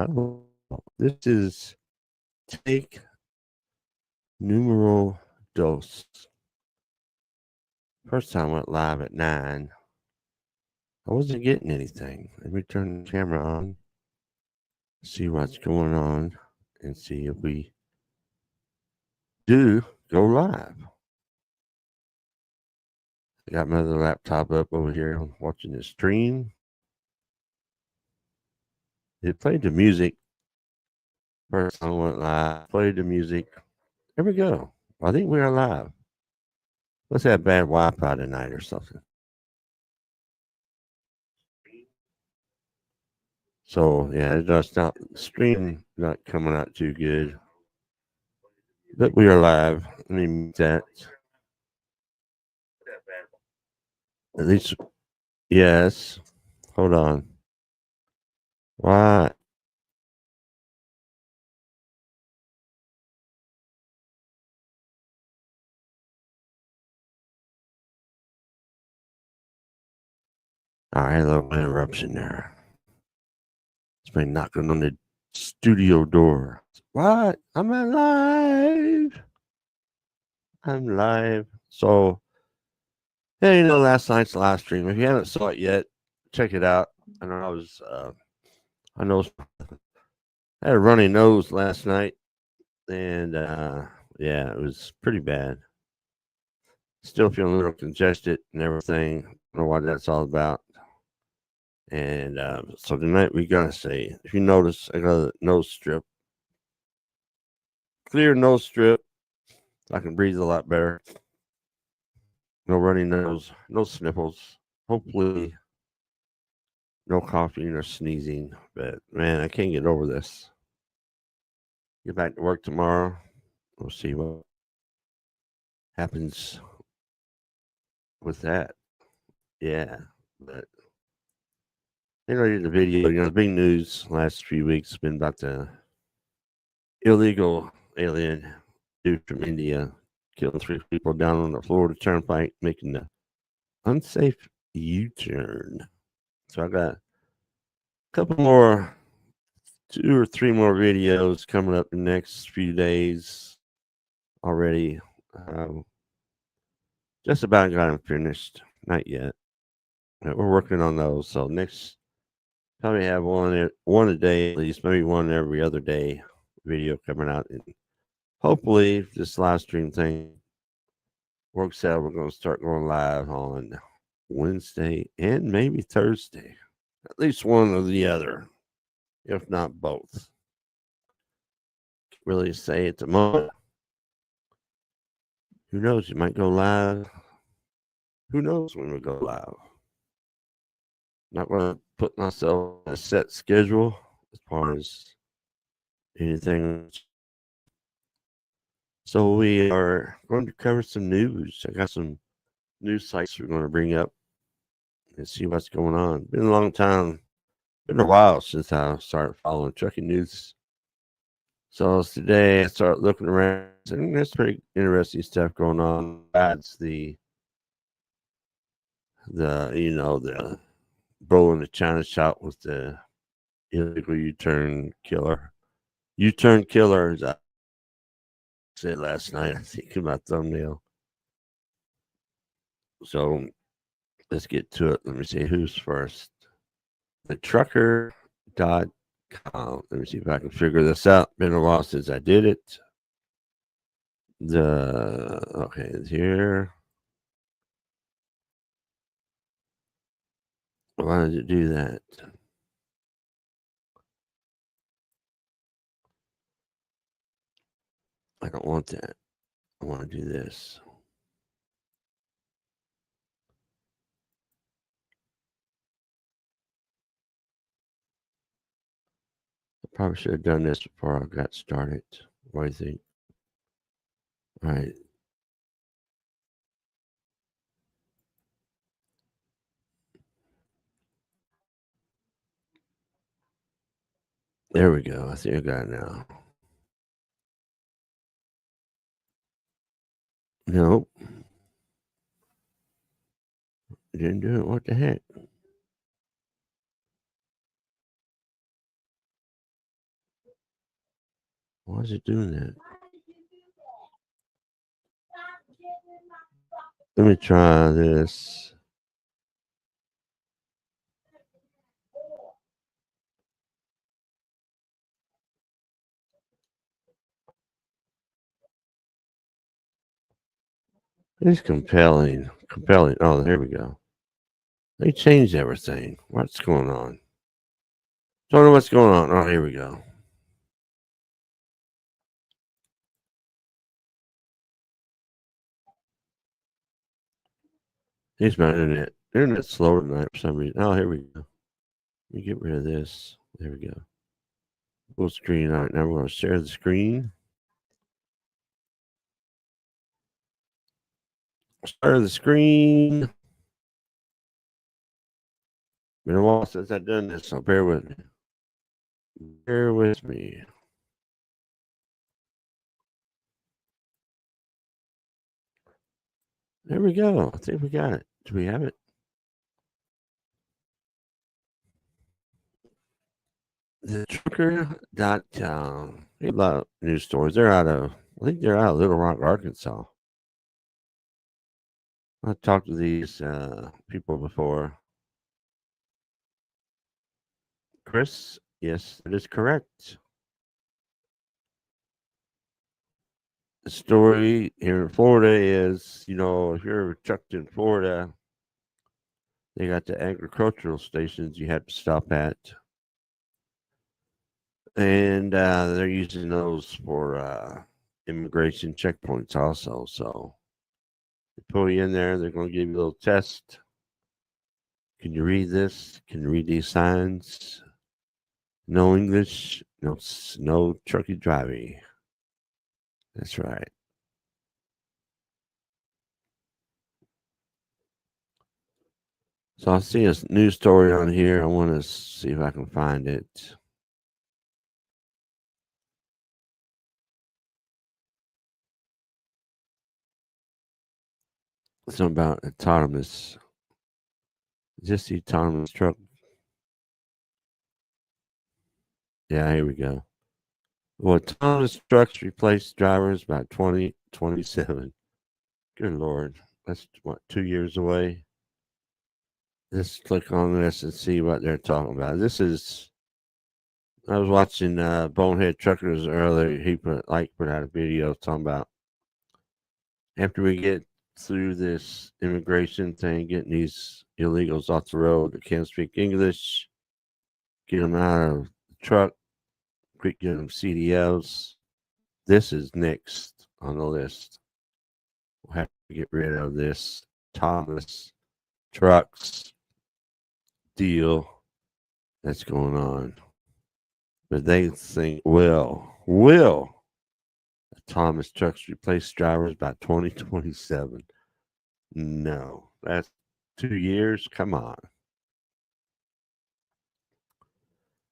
I don't know. This is take numero dos. First time I went live at 9. I wasn't getting anything. Let me turn the camera on, see what's going on, and see if we do go live. I got my other laptop up over here. I'm watching the stream. It played the music. First time I went live, played the music. There we go. I think we are live. Let's have bad Wi-Fi tonight or something. So yeah, it does not stream not coming out too good. But we are live. Let me mute that. At least yes. Hold on. Why? All right, a little interruption there. It's been knocking on the studio door. What? I'm alive. I'm live. So, hey, last night's live stream. If you haven't saw it yet, check it out. I know I know I had a runny nose last night, and yeah, it was pretty bad. Still feeling a little congested and everything. I don't know what that's all about. And so tonight we gotta say, if you notice, I got a nose strip, clear nose strip. I can breathe a lot better. No runny nose, no sniffles. Hopefully, no coughing or sneezing. But man, I can't get over this. Get back to work tomorrow. We'll see what happens with that. Yeah, but I did the video. The big news last few weeks has been about the illegal alien dude from India killing 3 people down on the Florida Turnpike, making the unsafe U-turn. So I got a couple more, 2 or 3 more videos coming up in the next few days already. Just about got them finished. Not yet. But we're working on those. So next, probably have one a day at least, maybe one every other day video coming out. And hopefully, if this live stream thing works out, we're going to start going live on Wednesday and maybe Thursday. At least one or the other, if not both. Can't really say at the moment. Who knows? You might go live. Who knows when we go live? Not going to put myself on a set schedule as far as anything. So we are going to cover some news. I got some news sites we're going to bring up and see what's going on. Been a long time. Been a while since I started following trucking news. So today I started looking around, and there's pretty interesting stuff going on. That's the bull in the china shop with the illegal U-turn killer. U-turn killer, as I said last night, I think in my thumbnail. So let's get to it. Let me see who's first. The trucker.com. Let me see if I can figure this out. Been a while since I did it. Okay, here. Why did it do that? I don't want that. I want to do this. I probably should have done this before I got started. What do you think? All right. There we go. I think I got it now. Nope. Didn't do it. What the heck? Why is it doing that? Let me try this. It's compelling. Compelling. Oh, there we go. They changed everything. What's going on? Don't know what's going on. Oh, here we go. Here's my internet. Internet's slower tonight for some reason. Oh, here we go. Let me get rid of this. There we go. Full screen. All right, now we're going to share the screen. Share the screen. Been a while since I've done this, so bear with me. Bear with me. There we go. I think we got it. Do we have it? TheTrucker.com. They have a lot of news stories. I think they're out of Little Rock, Arkansas. I've talked to these people before. Chris, yes, that is correct. The story here in Florida is, if you're trucked in Florida, they got the agricultural stations you have to stop at. And they're using those for immigration checkpoints also. So they pull you in there, they're going to give you a little test. Can you read this? Can you read these signs? No English, no trucky driving. That's right. So I see a news story on here. I want to see if I can find it. Something about autonomous. Just the autonomous truck. Yeah, here we go. Well, autonomous trucks replace drivers by 2027. Good Lord. That's what, 2 years away? Let's click on this and see what they're talking about. I was watching Bonehead Truckers earlier. He put out a video talking about after we get through this immigration thing, getting these illegals off the road that can't speak English, get them out of the truck, get them CDLs. This is next on the list. We'll have to get rid of this Thomas trucks deal that's going on. But they think, will Thomas trucks replace drivers by 2027? No, that's 2 years. Come on.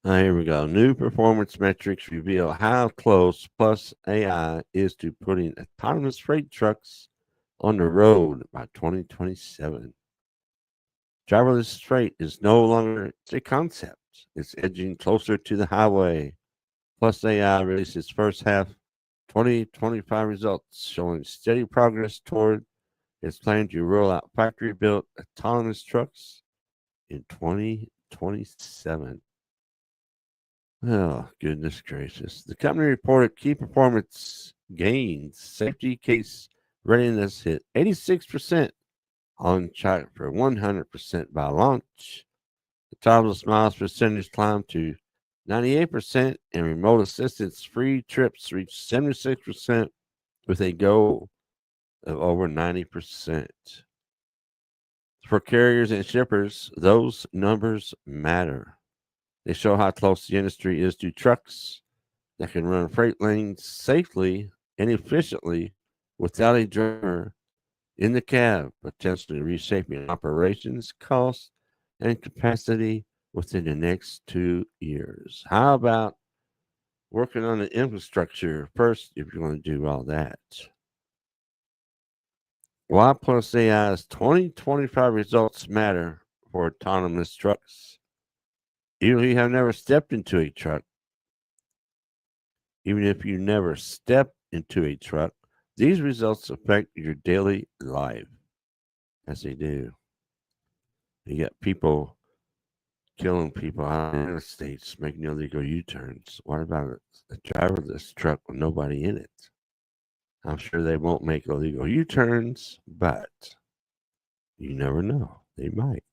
Here we go. New performance metrics reveal how close Plus AI is to putting autonomous freight trucks on the road by 2027. Driverless freight is no longer a concept. It's edging closer to the highway. Plus AI released its first half 2025 results, showing steady progress toward its plan to roll out factory-built autonomous trucks in 2027. Oh, goodness gracious. The company reported key performance gains. Safety case readiness hit 86%, on track for 100% by launch. The driverless miles percentage climbed to 98%, and remote assistance free trips reached 76%, with a goal of over 90%. For carriers and shippers, those numbers matter. They show how close the industry is to trucks that can run freight lanes safely and efficiently without a driver in the cab, potentially reshaping operations, costs, and capacity within the next 2 years. How about working on the infrastructure first if you want to do all that? Why Plus AI's 2025 results matter for autonomous trucks? You have never stepped into a truck. Even if you never step into a truck, these results affect your daily life. As they do. You got people killing people out on the interstates, making illegal U-turns. What about the driver of this truck with nobody in it? I'm sure they won't make illegal U-turns, but you never know. They might.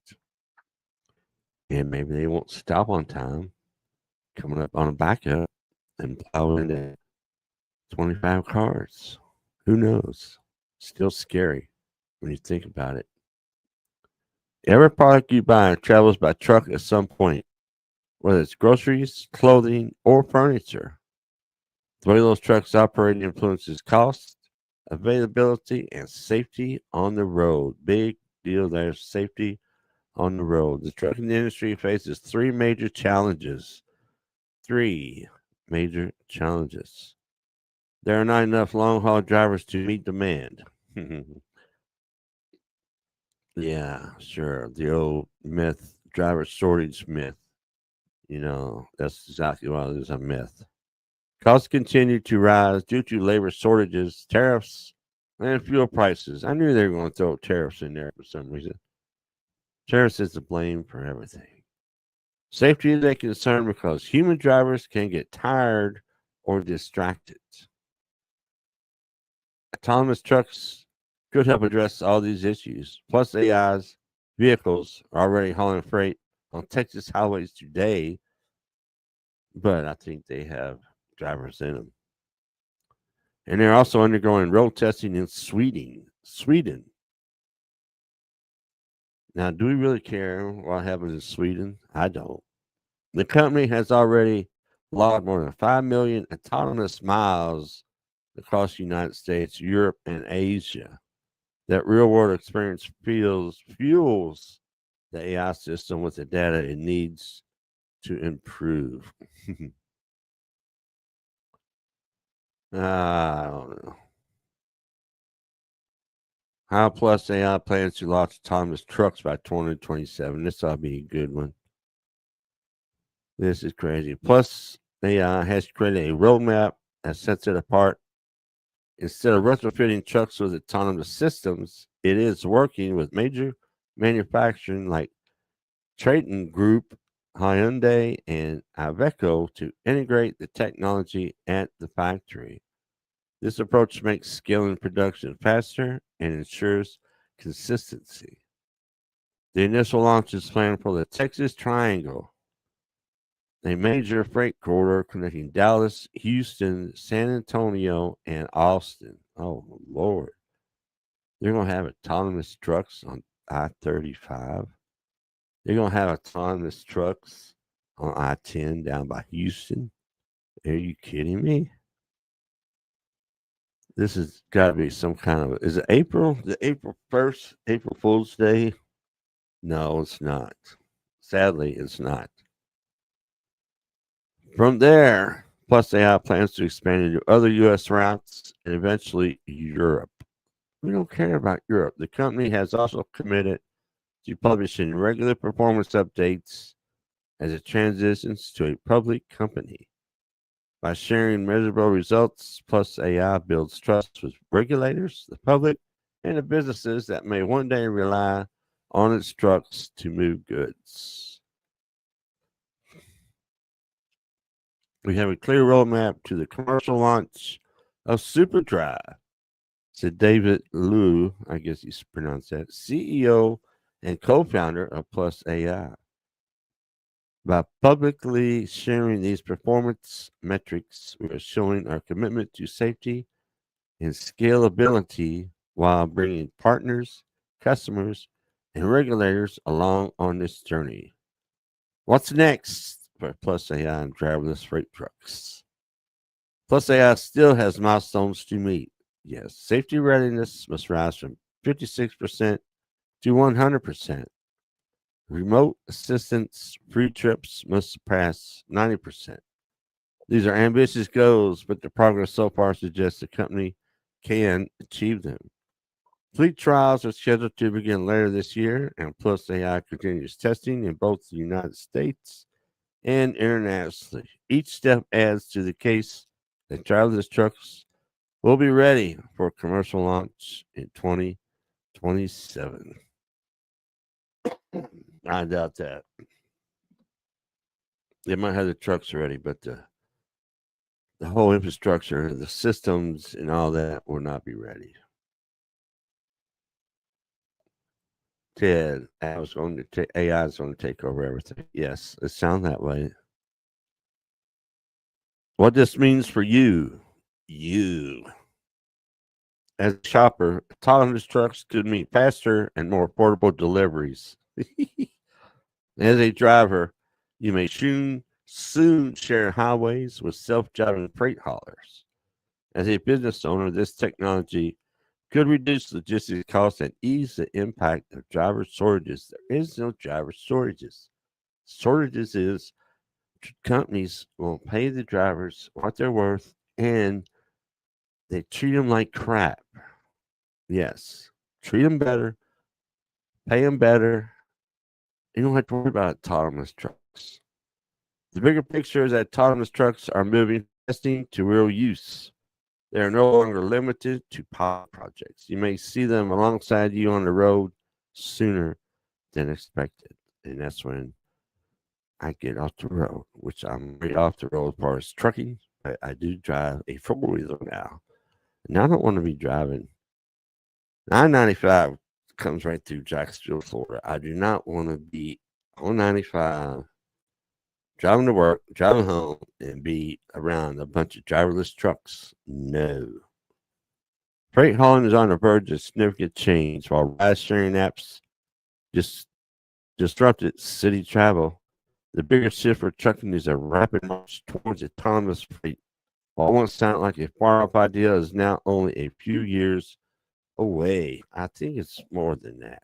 And maybe they won't stop on time, coming up on a backup and plow into 25 cars. Who knows? Still scary when you think about it. Every product you buy travels by truck at some point, whether it's groceries, clothing, or furniture. The way those trucks operate influences cost, availability, and safety on the road. Big deal there, safety on the road. The trucking industry faces three major challenges. Three major challenges. There are not enough long haul drivers to meet demand. Yeah, sure. The old myth, driver shortage myth. That's exactly what it is, a myth. Costs continue to rise due to labor shortages, tariffs, and fuel prices. I knew they were going to throw tariffs in there for some reason. Tariffs is to blame for everything. Safety is a concern because human drivers can get tired or distracted. Autonomous trucks could help address all these issues. Plus, AI's vehicles are already hauling freight on Texas highways today, but I think they have drivers in them. And they're also undergoing road testing in Sweden. Now, do we really care what happens in Sweden? I don't. The company has already logged more than 5 million autonomous miles across the United States, Europe, and Asia. That real world experience fuels the AI system with the data it needs to improve. I don't know. How Plus AI plans to launch autonomous trucks by 2027. This ought to be a good one. This is crazy. Plus AI has created a roadmap that sets it apart. Instead of retrofitting trucks with autonomous systems, it is working with major manufacturing like Triton Group, Hyundai, and Iveco to integrate the technology at the factory. This approach makes scaling production faster and ensures consistency. The initial launch is planned for the Texas Triangle, a major freight corridor connecting Dallas, Houston, San Antonio, and Austin. Oh, Lord. They're going to have autonomous trucks on I 35. They're going to have autonomous trucks on I 10 down by Houston. Are you kidding me? This has got to be some kind of. Is it April? The April 1st? April Fool's Day? No, it's not. Sadly, it's not. From there, Plus AI plans to expand into other U.S. routes and eventually Europe. We don't care about Europe. The company has also committed to publishing regular performance updates as it transitions to a public company. By sharing measurable results, Plus AI builds trust with regulators, the public, and the businesses that may one day rely on its trucks to move goods. We have a clear roadmap to the commercial launch of SuperDrive, said David Liu, I guess he's pronounced that, CEO and co-founder of Plus AI. By publicly sharing these performance metrics, we are showing our commitment to safety and scalability while bringing partners, customers, and regulators along on this journey. What's next for Plus AI and driverless freight trucks? Plus AI still has milestones to meet. Yes, safety readiness must rise from 56% to 100%. Remote assistance free trips must surpass 90%. These are ambitious goals, but the progress so far suggests the company can achieve them. Fleet trials are scheduled to begin later this year, and Plus AI continues testing in both the United States and internationally. Each step adds to the case The driverless trucks will be ready for commercial launch in 2027. I doubt that. They might have the trucks ready, but the whole infrastructure, the systems, and all that will not be ready. Ted, AI is going to take over everything. Yes, it sounds that way. What this means for you, as a shopper, autonomous trucks could mean faster and more affordable deliveries. As a driver, you may soon share highways with self-driving freight haulers. As a business owner, this technology could reduce logistics costs and ease the impact of driver shortages. There is no driver shortages. Shortages is companies will pay the drivers what they're worth and they treat them like crap. Yes, treat them better, pay them better. You don't have to worry about autonomous trucks. The bigger picture is that autonomous trucks are moving testing to real use. They are no longer limited to pilot projects. You may see them alongside you on the road sooner than expected. And that's when I get off the road, which I'm right off the road as far as trucking. But I do drive a four-wheeler now. And I don't want to be driving. 995 comes right through Jacksonville, Florida. I do not want to be on 95 driving to work, driving home, and be around a bunch of driverless trucks. No. Freight hauling is on the verge of significant change while ride sharing apps just disrupted city travel. The bigger shift for trucking is a rapid march towards autonomous freight. While once sounded like a far off idea, is now only a few years away. I think it's more than that.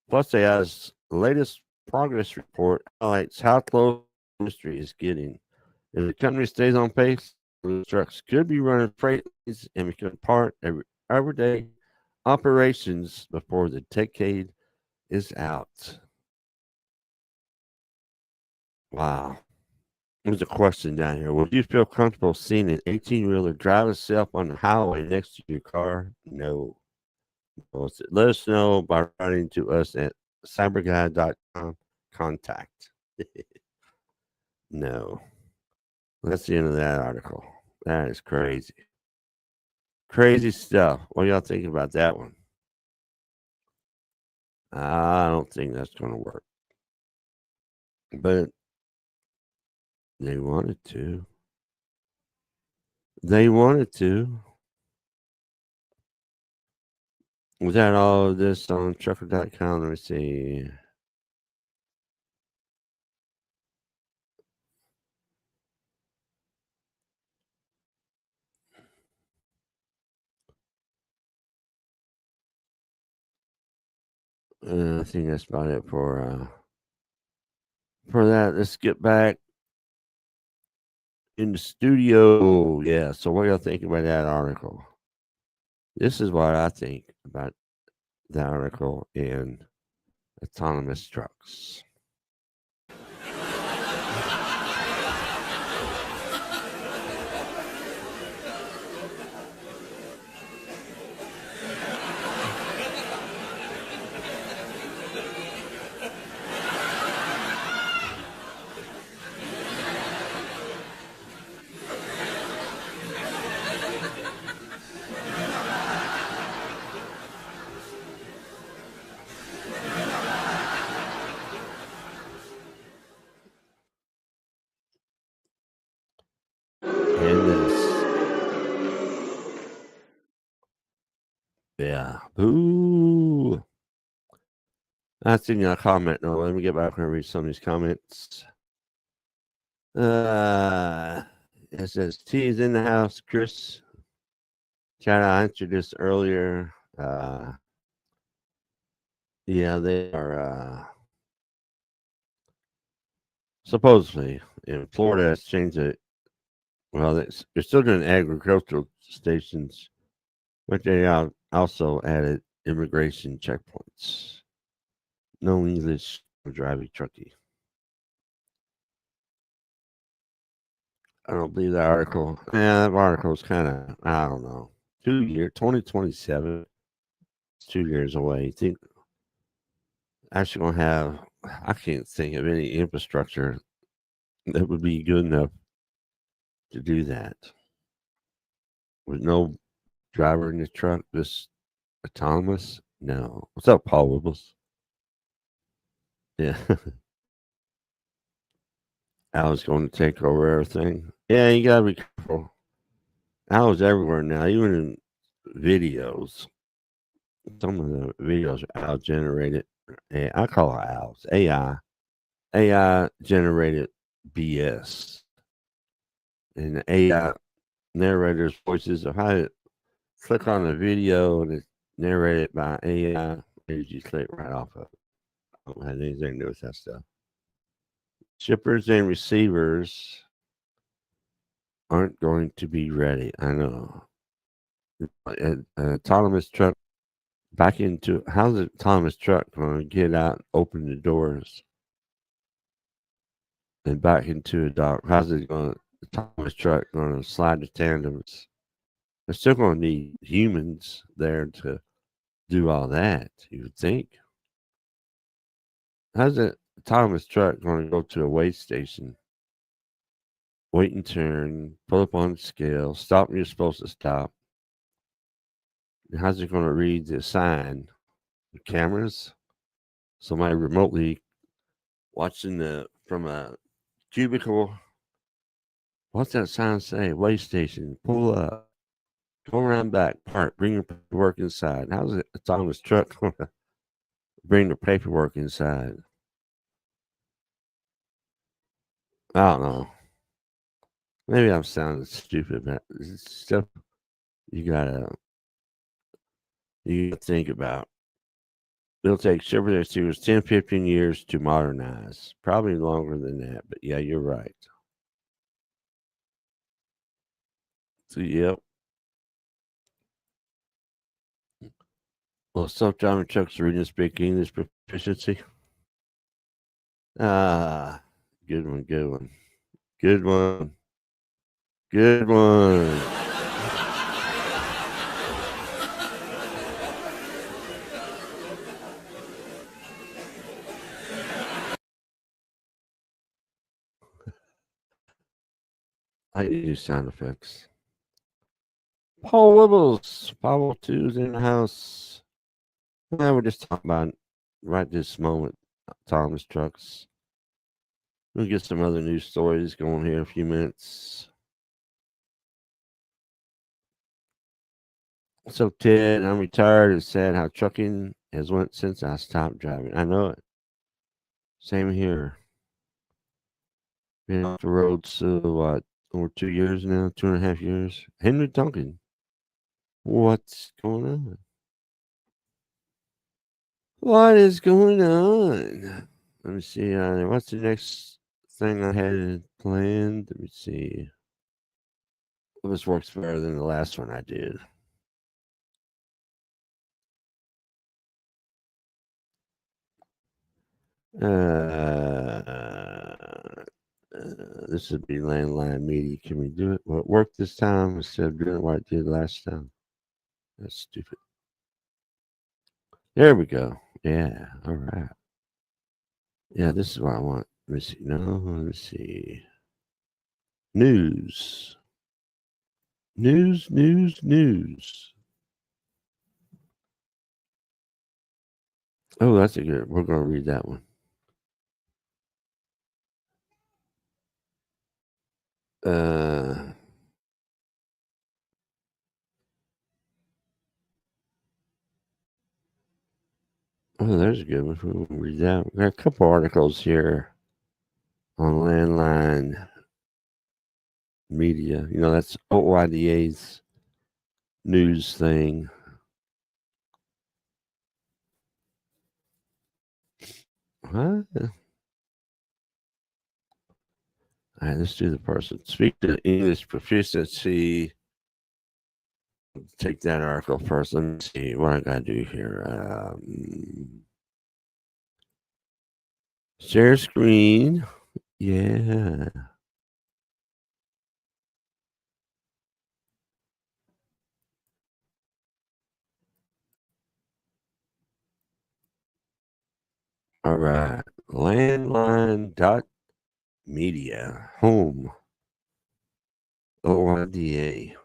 Plus, AI's latest progress report highlights how close the industry is getting. If the company stays on pace, the trucks could be running freight lanes and become part of everyday operations before the decade is out. Wow. There's a question down here. Would you feel comfortable seeing an 18-wheeler drive itself on the highway next to your car? No. Let us know by writing to us at cyberguy.com contact. No. That's the end of that article. That is crazy. Crazy stuff. What y'all think about that one? I don't think that's going to work. But they wanted to. They wanted to. Was that all of this on trucker.com? Let me see. I think that's about it for that. Let's get back in the studio. Yeah. So what y'all think about that article? This is what I think about the article in autonomous trucks. And this. Yeah. Boo. I seen a comment. No, let me get back and read some of these comments. It says T is in the house. Chris, Chad, I answered this earlier. Yeah, they are supposedly in Florida. Has changed it. Well, they're still doing agricultural stations, but they also added immigration checkpoints. No English for driving trucking. I don't believe that article. Yeah, that article's kind of, I don't know. 2 year, 2027. It's 2 years away. You think actually going to have, I can't think of any infrastructure that would be good enough to do that with no driver in the truck, just autonomous. No. What's up, Paul Wibbles? Yeah. Al's going to take over everything. Yeah, you got to be careful. Al's everywhere now, even in videos. Some of the videos are Al generated. I call it Al's AI. AI generated BS. And the AI narrators' voices of how to click on the video and it's narrated by AI. You click right off of it. I don't have anything to do with that stuff. Shippers and receivers aren't going to be ready. I know. An autonomous truck back into how's the autonomous truck going to get out, open the doors, and back into a dock? How's it going? The autonomous truck going to slide the tandems? They're still going to need humans there to do all that. You would think. How's the autonomous truck going to go to a weigh station, wait and turn, pull up on the scale, stop when you're supposed to stop? And how's it going to read the sign? The cameras? Somebody remotely watching the from a cubicle. What's that sign say? Weigh station, pull up, go around back, park, bring your paperwork inside. How's it autonomous truck going to bring the paperwork inside? I don't know. Maybe I'm sounding stupid, but it's stuff you gotta think about. It'll take shippers and receivers 10, 15 years to modernize. Probably longer than that, but yeah, you're right. So, yep. Well, self-driving trucks reading and speak English proficiency. Ah, good one, good one. Good one. Good one. I use sound effects. Paul Wibbles. Paul 2's in the house. Well, we're just talking about right this moment, Thomas trucks. We'll get some other news stories going here in a few minutes. So, Ted, I'm retired and sad how trucking has went since I stopped driving. I know it. Same here. Been off the road, so what, over 2 years now, 2.5 years. Henry Duncan, what's going on? What is going on? Let me see. What's the next thing I had planned? Let me see. Well, this works better than the last one I did. This would be landline media. Can we do it? Will it work this time instead of doing what I did last time? That's stupid. There we go. Yeah. All right. Yeah, this is what I want. Let me see. No, let me see. News. News, news, news. Oh, that's a good. We're going to read that one. Uh, oh, there's a good one. We'll read that. We got a couple articles here on landline media. You know, that's OYDA's news thing. What? All right, let's do the person. Speak to English proficiency. Take that article first. Let me see what I got to do here. Share screen. Yeah. All right. Landline.media. Home. OIDA.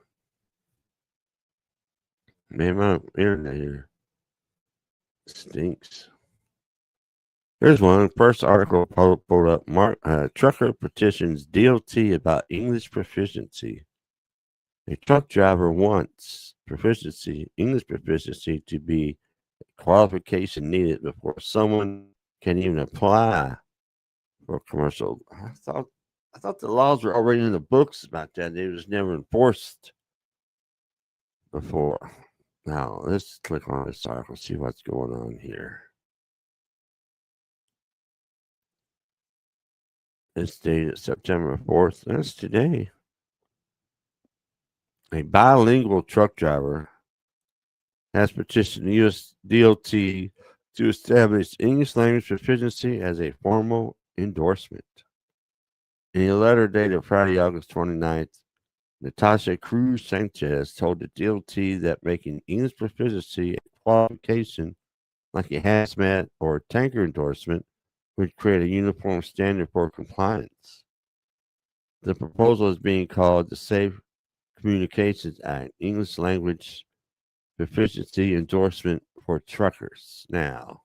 Man, my internet here stinks. Here's one. First article pulled up. Trucker petitions DOT about English proficiency. A truck driver wants English proficiency, to be a qualification needed before someone can even apply for commercial. I thought the laws were already in the books about that. They was never enforced before. Now let's click on this article, see what's going on here. It's dated September 4th. That's today. A bilingual truck driver has petitioned the U.S. DOT to establish English language proficiency as a formal endorsement. In a letter dated Friday, August 29th, Natasha Cruz Sanchez told the DOT that making English proficiency a qualification like a hazmat or tanker endorsement would create a uniform standard for compliance. The proposal is being called the Safe Communications Act, English Language Proficiency Endorsement for Truckers. Now,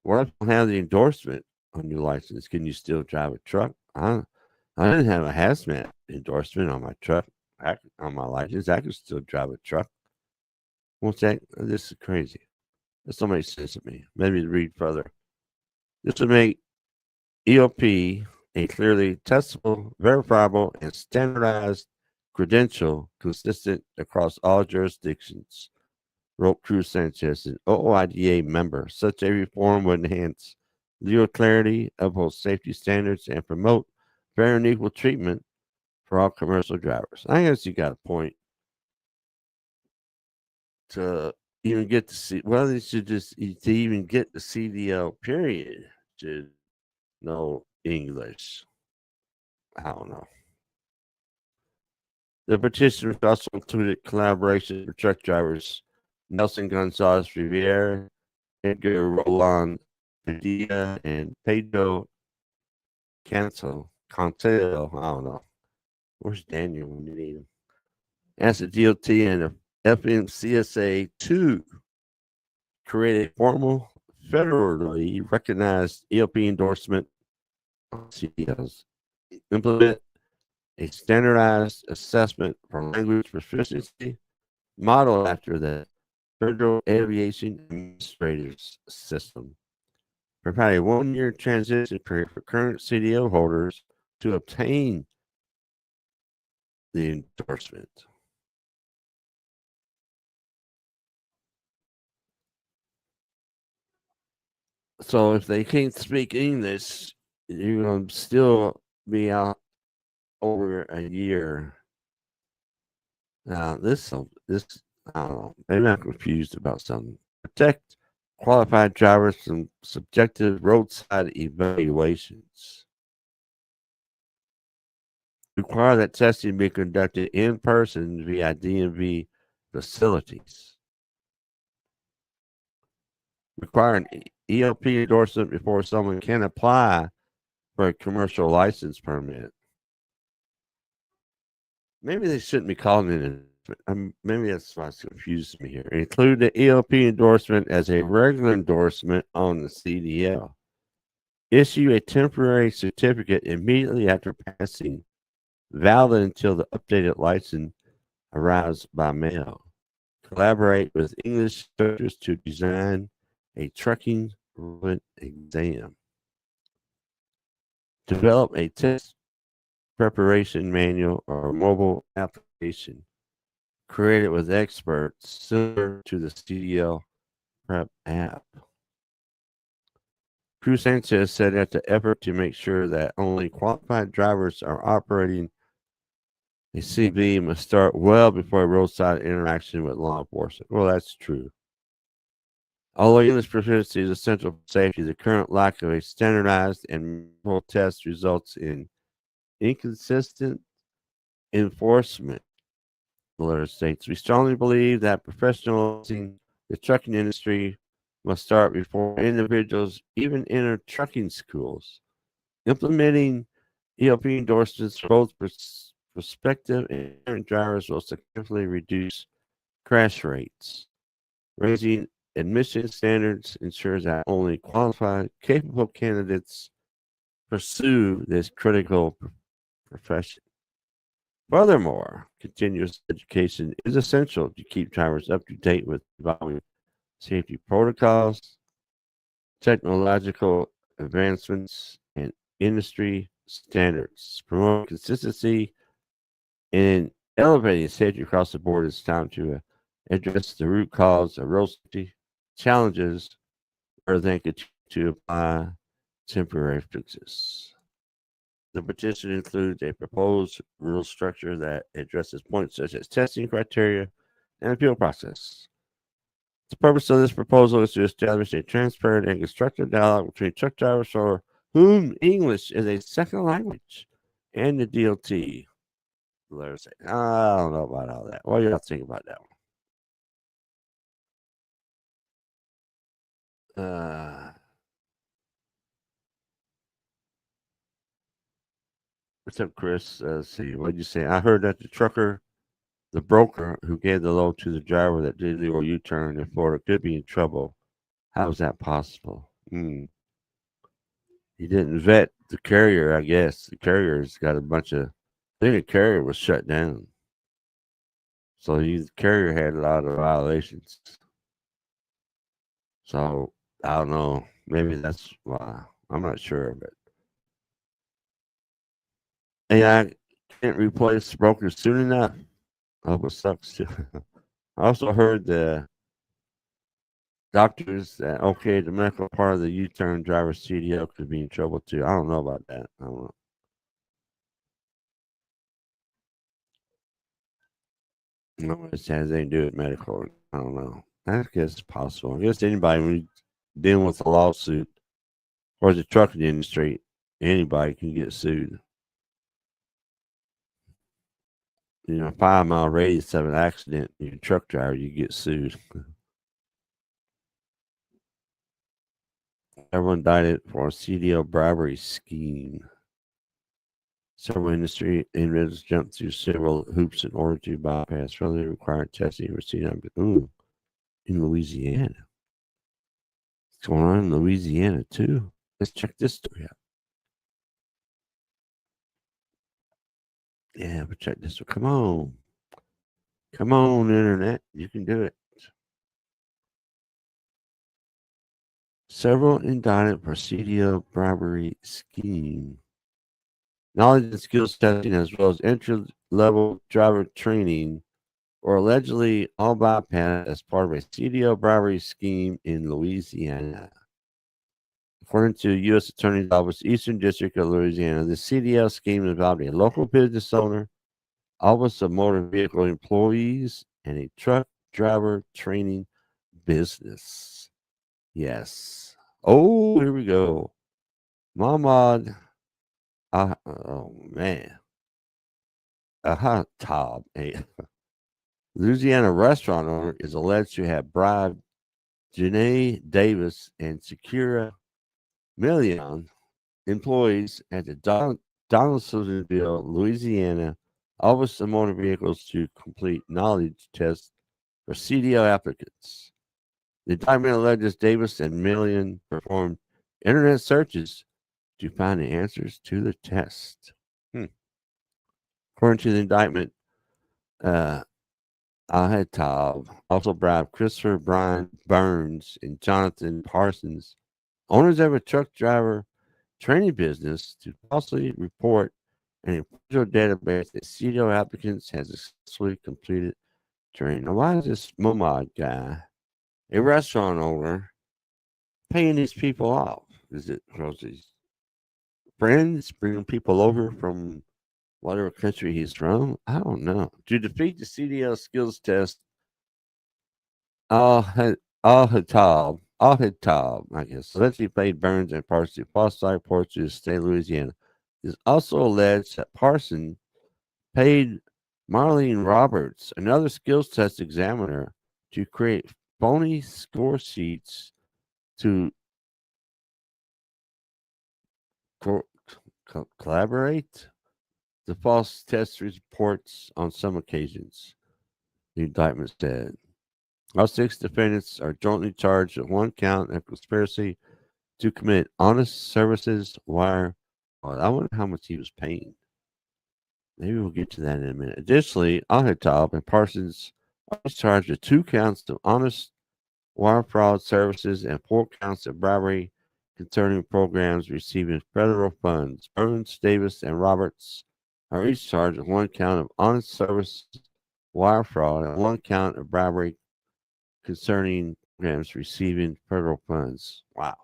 what if you don't have the endorsement on your license? Can you still drive a truck? I didn't have a hazmat endorsement on my truck, on my license. I could still drive a truck. What's that? This is crazy. This don't make sense to me. Maybe to read further. This would make EOP a clearly testable, verifiable, and standardized credential consistent across all jurisdictions, wrote Cruz Sanchez, an OOIDA member. Such a reform would enhance legal clarity, uphold safety standards, and promote fair and equal treatment for all commercial drivers. I guess you got a point. To even get the they should just to even get the CDL period to know English. I don't know. The petition also included collaboration for truck drivers Nelson Gonzalez Riviere, Edgar Roland Padilla, and Pedro Cancel. Conteo, I don't know. Where's Daniel when you need him? Asked the DOT and the FMCSA to create a formal, federally recognized ELP endorsement on CDLs, implement a standardized assessment for language proficiency modeled after the Federal Aviation Administrators System, provide a 1-year transition period for current CDL holders to obtain the endorsement. So if they can't speak English, you're going to still be out over a year. Now, this I don't know. Maybe I'm confused about something. Protect qualified drivers from subjective roadside evaluations. Require that testing be conducted in person via DMV facilities. Require an ELP endorsement before someone can apply for a commercial license permit. Maybe they shouldn't be calling it maybe that's what's confused me here. Include the ELP endorsement as a regular endorsement on the CDL. Issue a temporary certificate immediately after passing, valid until the updated license arrives by mail. Collaborate with English instructors to design a trucking exam. Develop a test preparation manual or mobile application created with experts similar to the CDL Prep app. Cruz Sanchez said that the effort to make sure that only qualified drivers are operating a CB must start well before roadside interaction with law enforcement. Well, that's true. Although English proficiency is essential for safety, the current lack of a standardized and meaningful test results in inconsistent enforcement. The letter states, we strongly believe that professionalizing the trucking industry must start before individuals even enter trucking schools. Implementing ELP endorsements for both prospective and current drivers will significantly reduce crash rates. Raising admission standards ensures that only qualified, capable candidates pursue this critical profession. Furthermore, continuous education is essential to keep drivers up to date with evolving safety protocols, technological advancements, and industry standards. Promoting consistency and elevating safety across the board, it's time to address the root cause of road safety challenges rather than continue to apply temporary fixes. The petition includes a proposed rule structure that addresses points such as testing criteria and appeal process. The purpose of this proposal is to establish a transparent and constructive dialogue between truck drivers for whom English is a second language and the DOT. Let's say, I don't know about all that. What do y'all think about that one? What's up, Chris? Let's see. What did you say? I heard that the broker who gave the load to the driver that did the U-turn in Florida could be in trouble. How is that possible? He didn't vet the carrier, I guess. The carrier's got a bunch of. I think the carrier was shut down. So the carrier had a lot of violations. So I don't know. Maybe that's why. I'm not sure, but AI can't replace brokers soon enough. Oh, it sucks too. I also heard the doctors that the medical part of the U-turn driver CDL could be in trouble too. I don't know about that. I don't know. No, it has anything to do with medical. I don't know. I guess it's possible. I guess anybody when dealing with a lawsuit or the trucking industry, anybody can get sued. 5 mile radius of an accident, you're a truck driver, you get sued. Everyone indicted for a CDL bribery scheme. Several industry individuals jumped through several hoops in order to bypass federally required testing for CDL. In Louisiana. What's going on in Louisiana, too? Let's check this story out. Yeah, but check this out. Come on. Come on, Internet. You can do it. Several indicted for CDL bribery scheme. Knowledge and skills testing, as well as entry-level driver training, were allegedly all bypassed as part of a CDL bribery scheme in Louisiana. According to U.S. Attorney's Office, Eastern District of Louisiana, the CDL scheme involved a local business owner, Office of Motor Vehicle Employees, and a truck driver training business. Yes. Oh, here we go. Mahmoud. Oh, man. Top. A Louisiana restaurant owner is alleged to have bribed Janae Davis and Sakura Million employees at the Donaldsonville, Louisiana Office of Motor Vehicles to complete knowledge tests for CDL applicants. The indictment alleges Davis and Million performed internet searches to find the answers to the test. According to the indictment, Al-Hattab also bribed Christopher Brian Burns and Jonathan Parsons, owners of a truck driver training business, to falsely report an individual database that CDO applicants has successfully completed training. Now, why is this Momad guy, a restaurant owner, paying these people off? Is it because he's friends bringing people over from whatever country he's from? I don't know. To defeat the CDL skills test, Al-Hattab, I guess, allegedly paid Burns and Parsons falsified reports to the state of Louisiana. It is also alleged that Parsons paid Marlene Roberts, another skills test examiner, to create phony score sheets to collaborate the false test reports on some occasions, the indictment said. All 6 defendants are jointly charged with 1 count of conspiracy to commit honest services wire. Well, I wonder how much he was paying. Maybe we'll get to that in a minute. Additionally, Ahitop and Parsons are charged with 2 counts of honest wire fraud services and 4 counts of bribery concerning programs receiving federal funds. Burns, Davis, and Roberts are each charged with 1 count of honest services, wire fraud, and 1 count of bribery concerning programs receiving federal funds. Wow.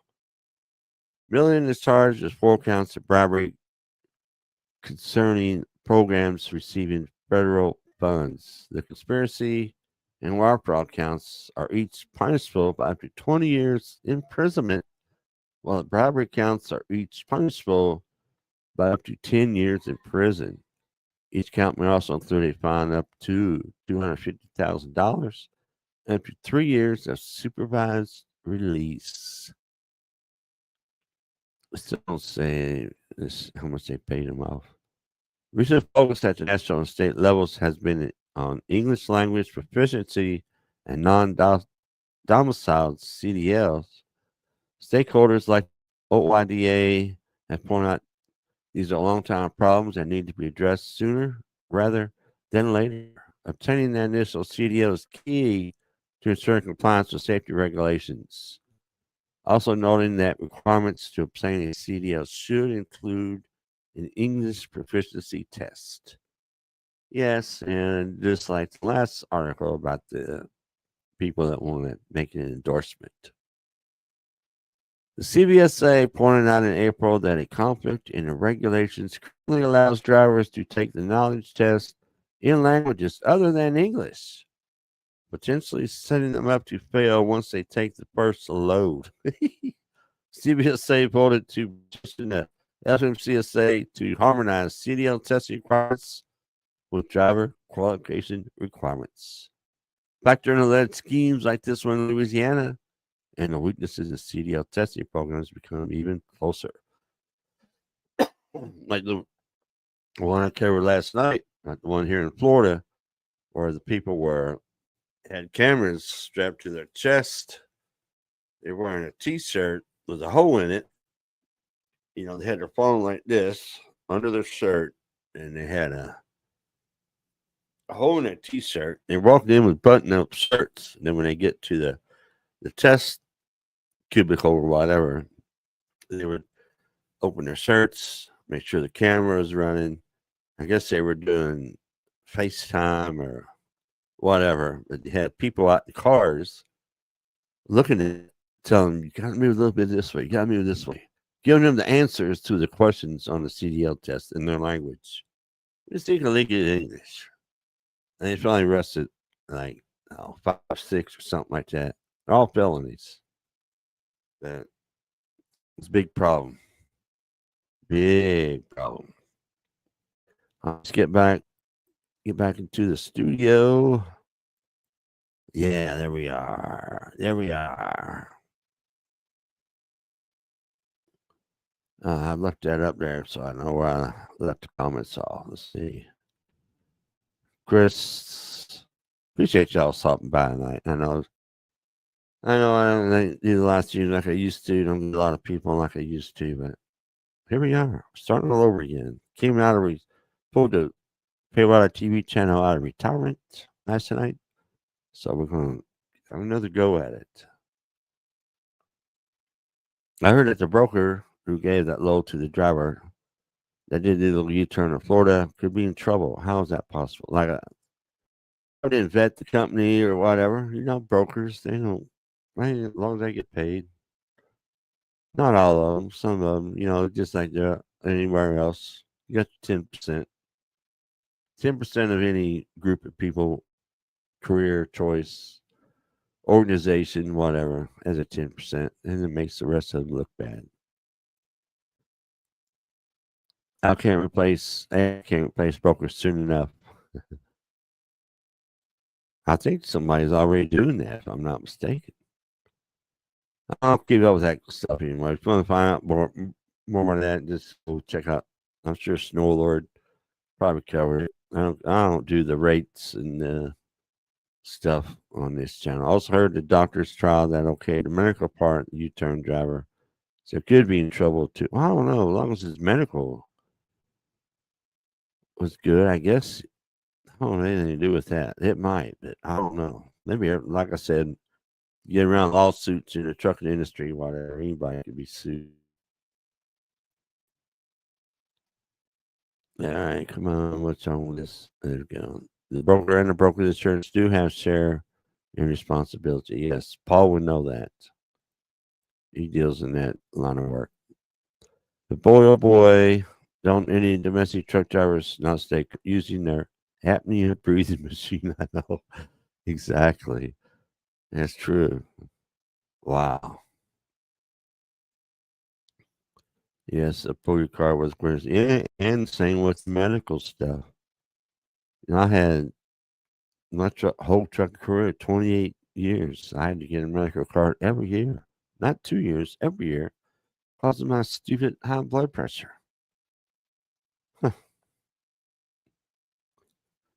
Million is charged with 4 counts of bribery concerning programs receiving federal funds. The conspiracy and wire fraud counts are each punishable by up to 20 years imprisonment, while the bribery counts are each punishable by up to 10 years in prison. Each count may also include a fine up to $250,000 and up to 3 years of supervised release. Still don't say this, how much they paid him off. Recent focus at the national and state levels has been on English language proficiency and non-domiciled CDLs. Stakeholders like OYDA have pointed out these are long-time problems that need to be addressed sooner rather than later. Obtaining the initial CDL is key to ensuring compliance with safety regulations. Also noting that requirements to obtain a CDL should include an English proficiency test. Yes, and just like the last article about the people that want to make an endorsement. The CVSA pointed out in April that a conflict in the regulations currently allows drivers to take the knowledge test in languages other than English, potentially setting them up to fail once they take the first load. CVSA voted to petition the FMCSA to harmonize CDL testing requirements with driver qualification requirements. Factor in alleged schemes like this one in Louisiana, and the weaknesses in CDL testing programs become even closer. Like the one I covered last night, like the one here in Florida, where the people had cameras strapped to their chest. They're wearing a T-shirt with a hole in it. You know, they had their phone like this under their shirt, and they had a hole in their T-shirt. They walked in with button-up shirts. And then when they get to the test cubicle or whatever, they would open their shirts, make sure the camera was running. I guess they were doing FaceTime or whatever. But they had people out in cars looking at it, telling them, you got to move a little bit this way, you got to move this way. Giving them the answers to the questions on the CDL test in their language. Just take a look at English. And they finally arrested like 5, 6 or something like that. They're all felonies. That it's a big problem. Big problem. Let's get back into the studio. Yeah, there we are. There we are. I left that up there so I know where I left the comments off. Let's see. Chris, appreciate y'all stopping by tonight. I know I don't do the last year like I used to. Don't get a lot of people like I used to, but here we are, starting all over again. Came out of pulled the PaleriderTV channel out of retirement last night, so we're gonna have another go at it. I heard that the broker who gave that load to the driver that did the little U-turn in Florida could be in trouble. How is that possible? Like, I didn't vet the company or whatever. You know, brokers, they don't, right, as long as they get paid. Not all of them. Some of them, you know, just like anywhere else. You got 10%. 10% of any group of people, career choice, organization, whatever, as a 10%, and it makes the rest of them look bad. I can't replace brokers soon enough. I think somebody's already doing that, if I'm not mistaken. I'll keep up with that stuff anymore. If you want to find out more on that, just go check out. I'm sure Snow Lord probably covered it. I don't do the rates and stuff on this channel. I also heard the doctor's trial that okay, the medical part, U-turn driver, so could be in trouble too. Well, I don't know. As long as his medical was good, I guess. I don't have anything to do with that. It might, but I don't know. Maybe, like I said, you get around lawsuits in the trucking industry, whatever. Anybody could be sued. All right, come on. What's wrong with this? There we go. The broker and the broker's insurance do have share in responsibility. Yes, Paul would know that. He deals in that line of work. But boy, oh boy, don't any domestic truck drivers not stay using their apnea breathing machine. I know. Exactly. That's true. Wow. Yes, pull your car with clearance. Yeah, and same with medical stuff. I had my whole truck career, 28 years. I had to get a medical card every year. Not 2 years, every year, because of my stupid high blood pressure. Huh.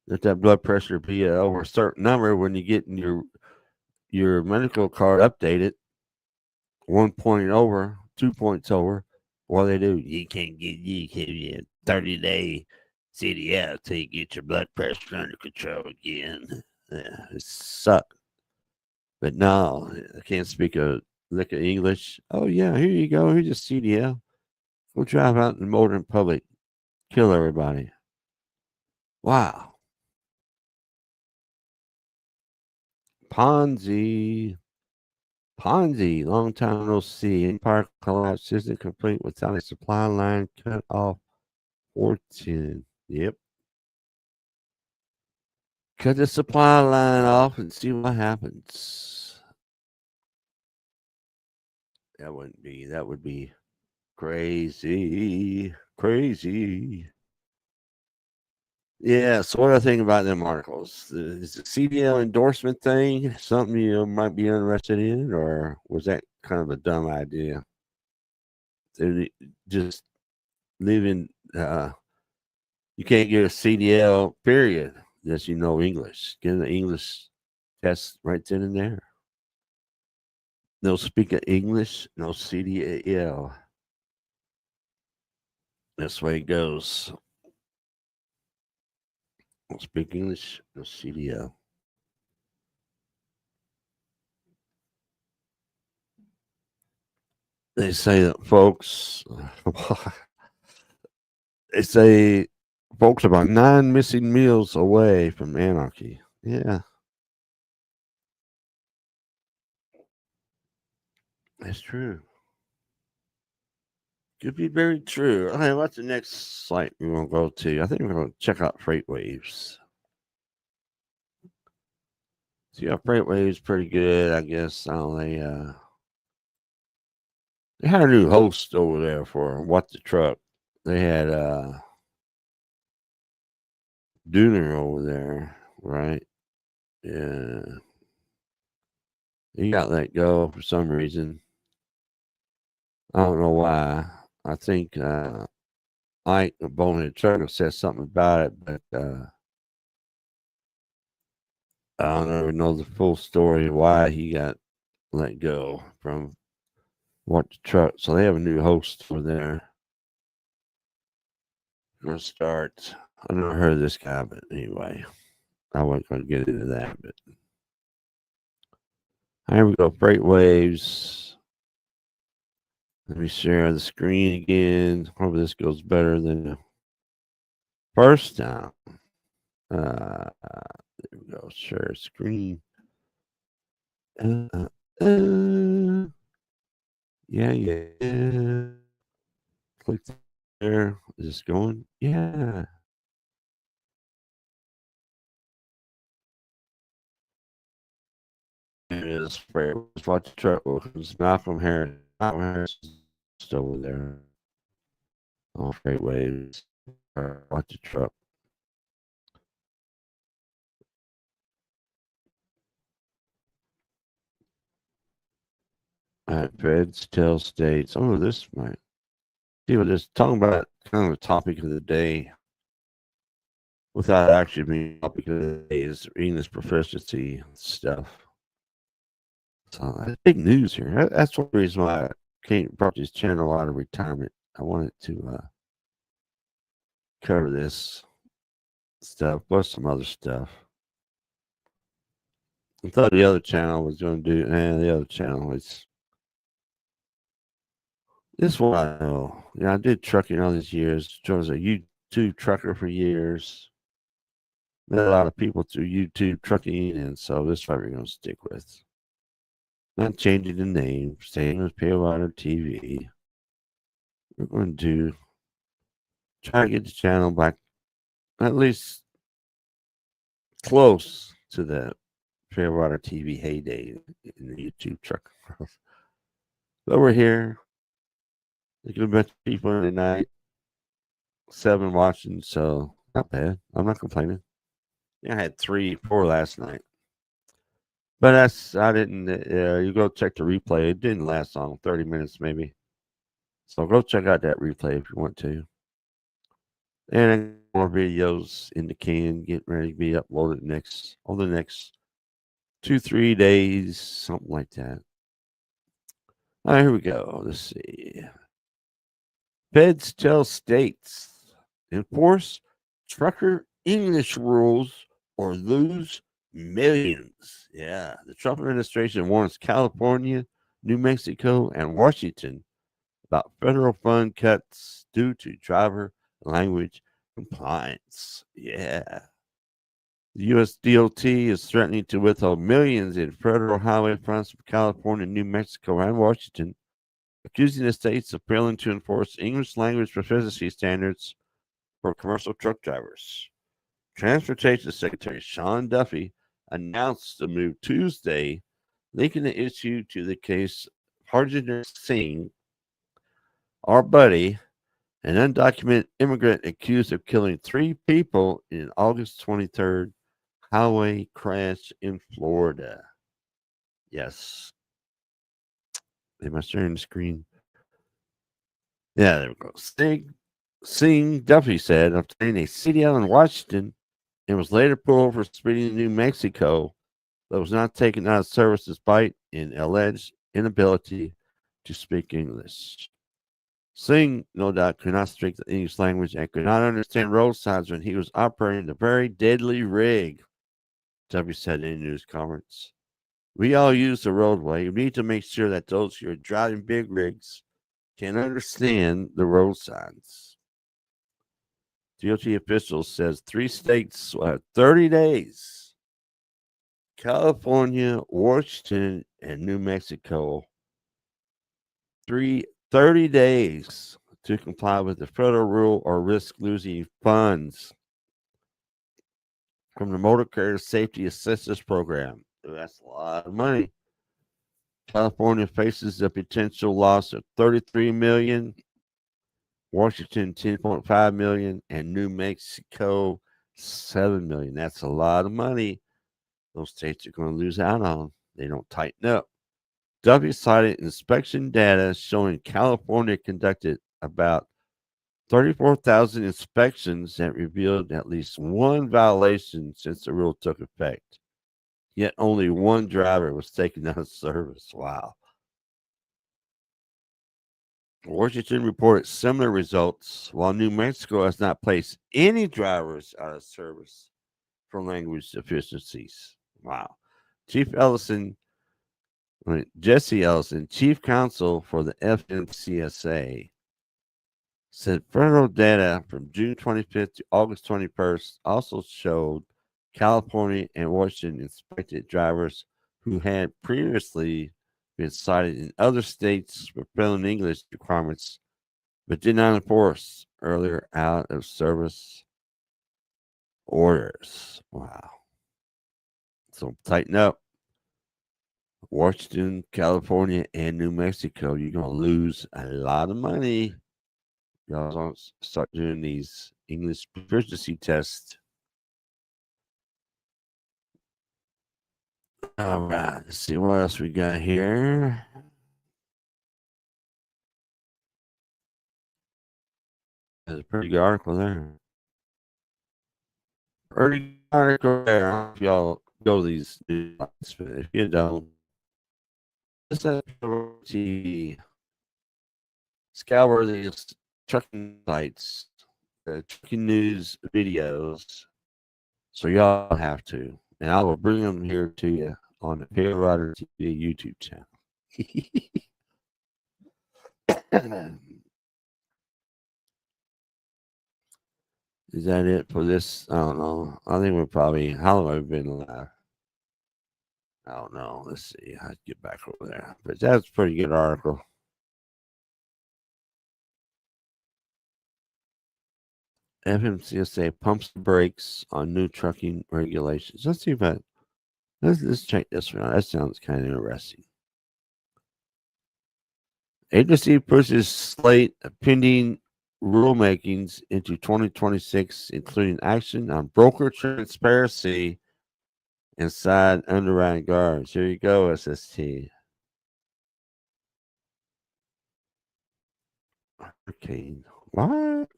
Let that blood pressure be over a certain number when you get in your medical card updated, 1 point over, 2 points over. What do they do? You can't get 30-day CDL till you get your blood pressure under control again. Yeah, it sucks. But no, I can't speak a lick of English. Oh yeah, here you go. Here's your CDL. Go drive out in the motoring public, kill everybody. Wow, Ponzi, Ponzi. Long time no see. Empire collapse isn't complete without a supply line cut off. 410. Yep. Cut the supply line off and see what happens. That would be crazy. Crazy. Yeah, so what I think about them articles? Is the CDL endorsement thing something you might be interested in, or was that kind of a dumb idea? Just leaving, you can't get a CDL, period, unless you know English. Get an English test right then and there. No speak of English, no CDL. That's the way it goes. Don't speak English, no CDL. They say that folks, they say folks about 9 missing meals away from anarchy. Yeah, that's true. Could be very true. Okay, what's the next site we want to go to? I think we're going to check out Freight Waves. See, yeah, Freight Waves pretty good, I guess. They had a new host over there for What the Truck. They had Dooner over there, right? Yeah, he got let go for some reason. I don't know why. I think Ike, the bonehead trucker, said something about it, but I don't even know the full story of why he got let go from What the Truck. So they have a new host for there. Gonna start. I never heard of this guy, but anyway, I wasn't gonna get into that. But here we go. Freight Waves. Let me share the screen again. Hope this goes better than the first time. There we go. Share screen. Uh, uh, uh. Yeah. Click there. Is this going? Yeah. It is. Watch the truck. It's Malcolm Harris. Malcolm Harris is over there on Freight Waves. Watch the truck. Feds tell states. Oh, this might. People just talking about kind of the topic of the day without actually being the topic of the day is English proficiency stuff. So that's big news here. That's one reason why I can't brought this channel out of retirement. I wanted to cover this stuff plus some other stuff. I thought the other channel was going to do, and the other channel is this is what I know. I did trucking all these years. I was a YouTube trucker for years. Met a lot of people through YouTube trucking, and so this is what we're going to stick with. Not changing the name, staying with PaleriderTV. We're going to try to get the channel back at least close to the PaleriderTV heyday in the YouTube truck world. But we're here. There's a bunch of people in the night, 7 watching, so not bad. I'm not complaining. I had 3, 4 last night. But I didn't, you go check the replay. It didn't last long, 30 minutes maybe. So go check out that replay if you want to. And more videos in the can, getting ready to be uploaded over the next 2-3 days, something like that. All right, here we go. Let's see. Feds tell states enforce trucker English rules or lose millions. Yeah, the Trump administration warns California, New Mexico, and Washington about federal fund cuts due to driver language compliance. Yeah. The U.S. DOT is threatening to withhold millions in federal highway funds from California, New Mexico, and Washington, accusing the states of failing to enforce English language proficiency standards for commercial truck drivers. Transportation Secretary Sean Duffy announced the move Tuesday, linking the issue to the case Harjinder Singh, our buddy, an undocumented immigrant accused of killing 3 people in an August 23rd highway crash in Florida. Yes. Am I sharing the screen? Yeah, there we go. Singh Duffy said, obtained a CDL in Washington and was later pulled over speeding in New Mexico, but was not taken out of service despite an alleged inability to speak English. Singh, no doubt, could not speak the English language and could not understand road signs when he was operating the very deadly rig, Duffy said in a news conference. We all use the roadway. We need to make sure that those who are driving big rigs can understand the road signs. DOT officials says 3 states will have 30 days. California, Washington, and New Mexico. 30 days to comply with the federal rule or risk losing funds from the Motor Carrier Safety Assistance Program. That's a lot of money. California faces a potential loss of $33 million, Washington $10.5 million, and New Mexico $7 million. That's a lot of money those states are going to lose out on. They don't tighten up. Duffy cited inspection data showing California conducted about 34,000 inspections that revealed at least one violation since the rule took effect. Yet only 1 driver was taken out of service. Wow. Washington reported similar results, while New Mexico has not placed any drivers out of service for language deficiencies. Wow. Jesse Ellison, chief counsel for the FMCSA, said federal data from June 25th to August 21st also showed California and Washington inspected drivers who had previously been cited in other states for failing English requirements, but did not enforce earlier out of service orders. Wow. So tighten up. Washington, California, and New Mexico, you're going to lose a lot of money. Y'all don't start doing these English proficiency tests. All right, let's see what else we got here. That's a pretty good article there. Pretty good article there. I don't know if y'all go these news sites, but if you don't, this is TV. Scour these trucking sites, trucking news videos, so y'all have to. And I will bring them here to you on the PaleriderTV YouTube channel. Is that it for this? I don't know. I think we're probably, how long have we been live? I don't know. Let's see. I'll get back over there. But that's a pretty good article. FMCSA pumps the brakes on new trucking regulations. Let's see if let's check this one out. That sounds kind of interesting. Agency pushes slate of pending rulemakings into 2026, including action on broker transparency and side underwriting guards. Here you go, SST. Hurricane. What?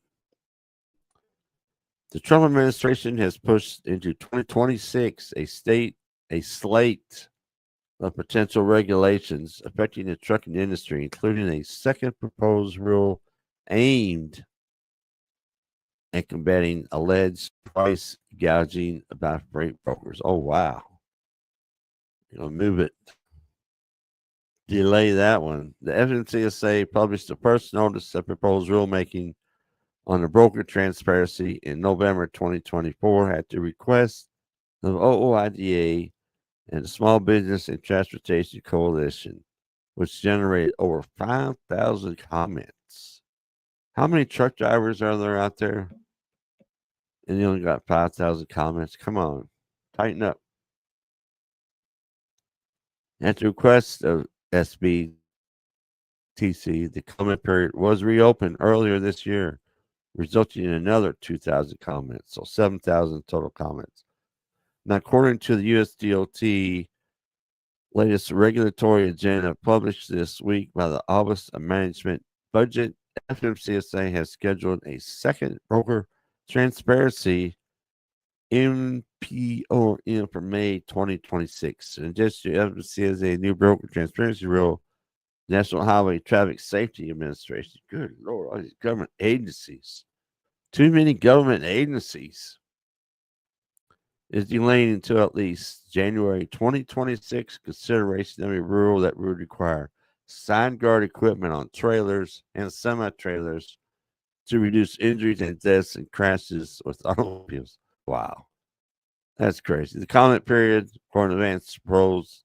The Trump administration has pushed into 2026 a slate of potential regulations affecting the trucking industry, including a second proposed rule aimed at combating alleged price gouging by freight brokers. Oh, wow. Move it. Delay that one. The FMCSA published the first notice of proposed rulemaking on the broker transparency in November 2024 at the request of OOIDA and the Small Business and Transportation Coalition, which generated over 5,000 comments. How many truck drivers are there out there? And you only got 5,000 comments. Come on, tighten up. At the request of SBTC, the comment period was reopened earlier this year, resulting in another 2,000 comments, so 7,000 total comments. Now, according to the USDOT latest regulatory agenda published this week by the Office of Management Budget, FMCSA has scheduled a second broker transparency NPOM for May 2026. In addition to FMCSA new broker transparency rule, National Highway Traffic Safety Administration. Good Lord, all these government agencies. Too many government agencies. Is delayed until at least January 2026 consideration of a rule that would require sign guard equipment on trailers and semi-trailers to reduce injuries and deaths and crashes with automobiles. Wow. That's crazy. The comment period for an advance proposed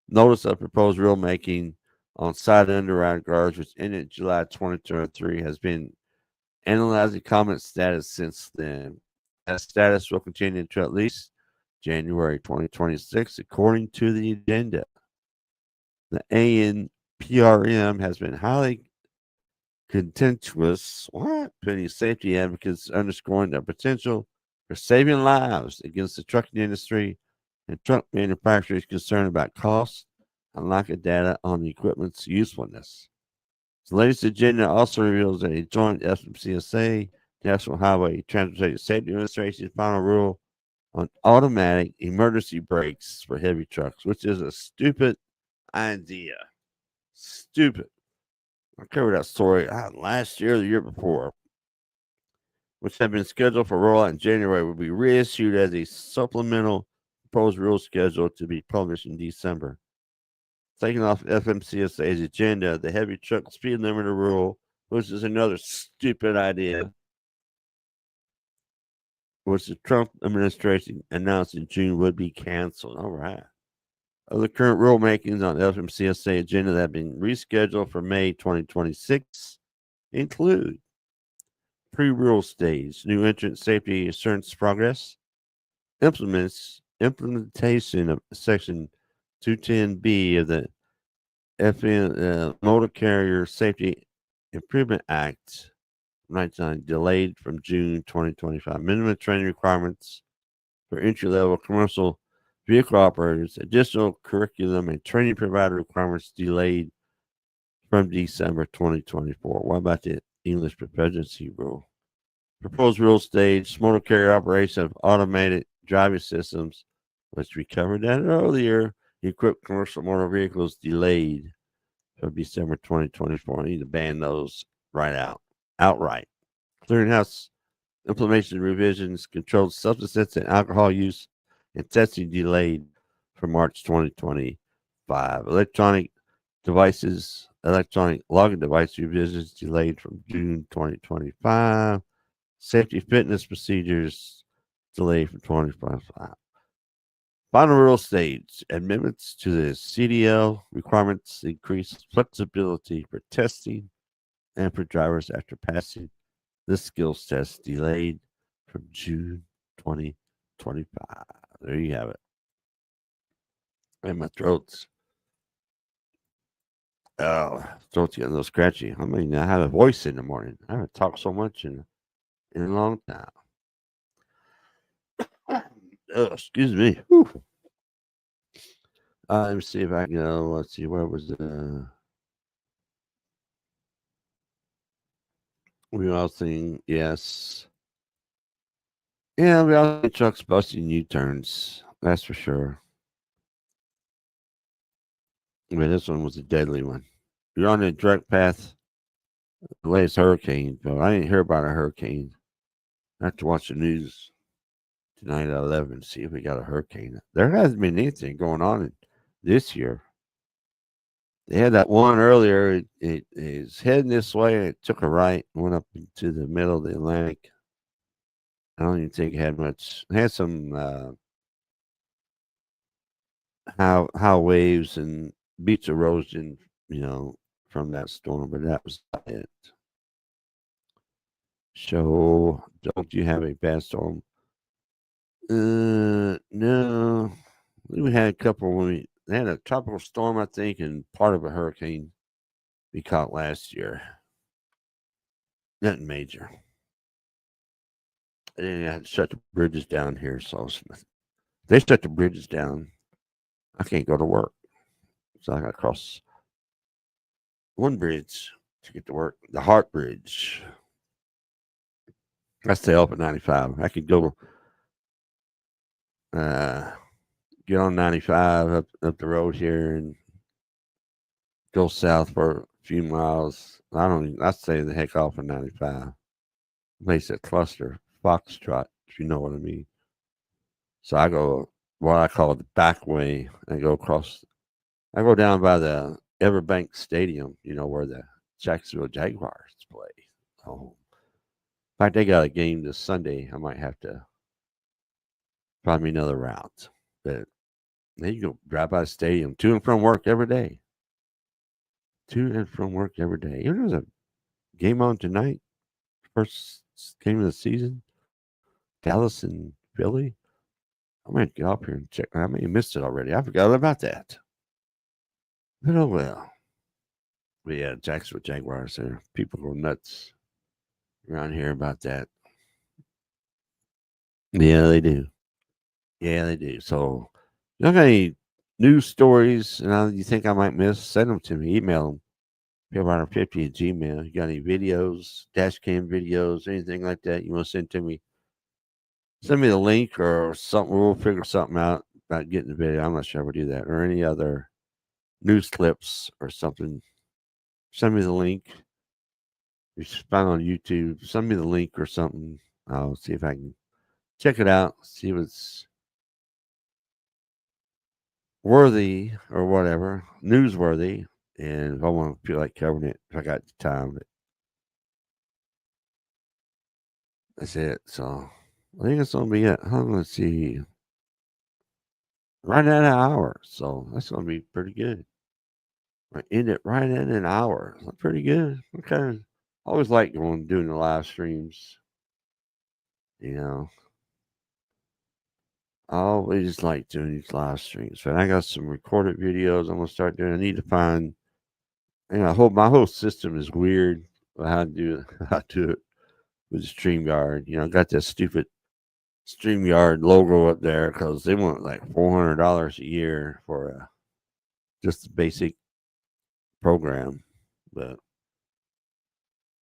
notice of proposed rulemaking on side underwriting guards, which ended July 2023, has been analyzing comment status since then. That status will continue until at least January 2026, according to the agenda. The ANPRM has been highly contentious. Many safety advocates underscoring the potential for saving lives against the trucking industry and truck manufacturers concerned about costs and lack of data on the equipment's usefulness. The latest agenda also reveals that a joint FMCSA National Highway Transportation Safety Administration final rule on automatic emergency brakes for heavy trucks, which is a stupid idea. Stupid. I covered that story last year or the year before, which had been scheduled for rollout in January, will be reissued as a supplemental proposed rule schedule to be published in December. Taking off FMCSA's agenda, the heavy truck speed limiter rule, which is another stupid idea, which the Trump administration announced in June would be canceled. All right. Other current rulemakings on the FMCSA agenda that have been rescheduled for May 2026 include pre-rule stage, new entrant safety assurance progress, implementation of Section 210B of the Motor Carrier Safety Improvement Act, 19 delayed from June 2025. Minimum training requirements for entry-level commercial vehicle operators. Additional curriculum and training provider requirements delayed from December 2024. What about the English proficiency rule? Proposed rule stage, motor carrier operation of automated driving systems, which we covered that earlier. Equipped commercial motor vehicles delayed from December 2024. I need to ban those outright. Clearinghouse implementation revisions, controlled substance and alcohol use, and testing delayed for March 2025. Electronic logging device revisions delayed from June 2025. Safety fitness procedures delayed from 2025. Final rule stage, amendments to the CDL requirements increase flexibility for testing and for drivers after passing the skills test delayed from June 2025. There you have it. And my throat's getting a little scratchy. I mean, I have a voice in the morning. I haven't talked so much in a long time. Excuse me. Let me see if I can go. Let's see, where was we all sing yes. Yeah, we all see trucks busting U-turns. That's for sure. I mean, this one was a deadly one. You're on a direct path. The latest hurricane, but I didn't hear about a hurricane. I have to watch the news tonight at 11 to see if we got a hurricane. There hasn't been anything going on this year. They had that one earlier. It is heading this way. It took a right and went up into the middle of the Atlantic. I don't even think it had much. It had some how waves and beach erosion, from that storm, but that was it. So, don't you have a bad storm? No. We had a couple when they had a tropical storm, I think, and part of a hurricane we caught last year. Nothing major. They had to shut the bridges down here, so they shut the bridges down. I can't go to work, so I got to cross one bridge to get to work. The Hart Bridge. I stay up at 95. I could go get on 95 up the road here and go south for a few miles. I stay the heck off of 95. Makes a cluster, foxtrot, if you know what I mean. So I go what I call the back way. I go down by the Everbank Stadium, where the Jacksonville Jaguars play. Oh, in fact, they got a game this Sunday. I might have to find me another route. But then you go drive by the stadium to and from work every day. To and from work every day. There's a game on tonight. First game of the season. Dallas and Philly. I might get up here and check. I may have missed it already. I forgot about that. But oh well. But yeah, Jacksonville Jaguars there. People go nuts around here about that. Yeah, they do. Yeah, they do. So, you got any news stories you think I might miss? Send them to me. Email them. PaleriderTV at Gmail. You got any videos, dash cam videos, anything like that you want to send to me? Send me the link or something. We'll figure something out about getting the video. I'm not sure we'll do that. Or any other news clips or something. Send me the link. If you find on YouTube, send me the link or something. I'll see if I can check it out. See if it's worthy or whatever, newsworthy. And if I want to feel like covering it, if I got the time, but that's it. So I think it's gonna be it. Let's see. Right at an hour. So that's gonna be pretty good. I end it right at an hour. That's pretty good. Okay. I always like doing the live streams. I always like doing these live streams. But I got some recorded videos I'm gonna start doing. I need to find my whole system is weird. How to do it with StreamYard. I got that stupid StreamYard logo up there because they want like $400 a year for just a basic program. But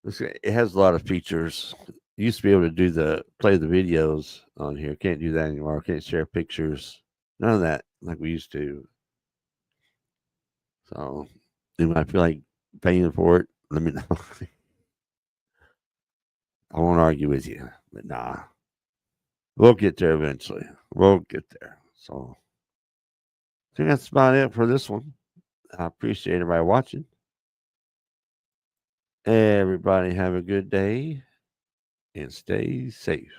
it has a lot of features. used to be able to play the videos on here. Can't do that anymore. Can't share pictures. None of that like we used to. So you might feel like paying for it. Let me know. I won't argue with you, but nah, we'll get there eventually. We'll get there. So I think that's about it for this one. I appreciate everybody watching. Everybody have a good day and stay safe.